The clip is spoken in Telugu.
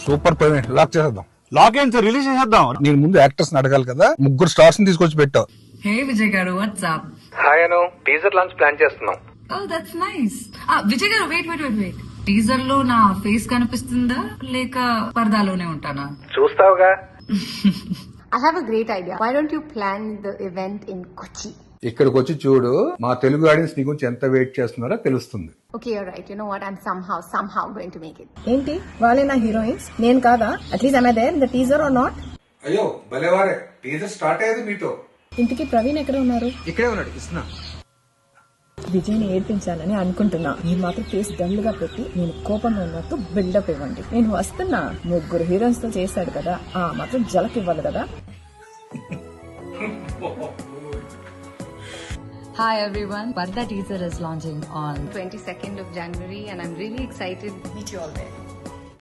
సూపర్ ప్రవీణ్, లాక్ చేసేద్దాం. లాక్ ఏంటి సార్, రిలీజ్ చేసేద్దాం. నేను ముందు యాక్టర్స్ అడగాలి కదా, 3 స్టార్స్ ని తీసుకొచ్చి పెట్టావు. Hey Vijay garu, what's up? Hi Anu, teaser launch plan చేస్తున్నాం. Oh that's nice. విజయ్ గారు వెయిట్. టీజర్ లో నా ఫేస్ కనిపిస్తుందా లేక పరదాలోనే ఉంటానా? చూస్తావుగా. I have a great idea. Why don't you plan the event in Kochi? ఇక్కడికి వచ్చి చూడు, మా తెలుగు ఆడియన్స్ నీ గురించి ఎంత వెయిట్ చేస్తున్నారో తెలుస్తుంది. Okay, you're right. You know what? I'm somehow going to make it. ఏంటి వాళ్ళే నా హీరోయిన్స్, నేను కాదా? At least am I there in the teaser or not? అయ్యో భలేవారే, టీజర్ స్టార్ట్ అయ్యేది మీతో. ఇంటికి ప్రవీణ్ ఎక్కడ ఉన్నారు? ఇక్కడే ఉన్నాడు, ఇస్తున్నా. విజయ్ని ఏడ్పించాలని అనుకుంటున్నా. మీరు మాత్రం ఫేస్ డల్ గా పెట్టి నేను కోపంగా ఉన్నట్టు బిల్డప్ ఇవ్వండి. నేను వస్తున్నా. 3 హీరోయిన్స్ తో చేశాడు కదా, ఆ మాత్రం జలక్ ఇవ్వాలి కదా. Hi everyone, Parda teaser is launching on 22nd of January and I'm really excited. Meet you all there.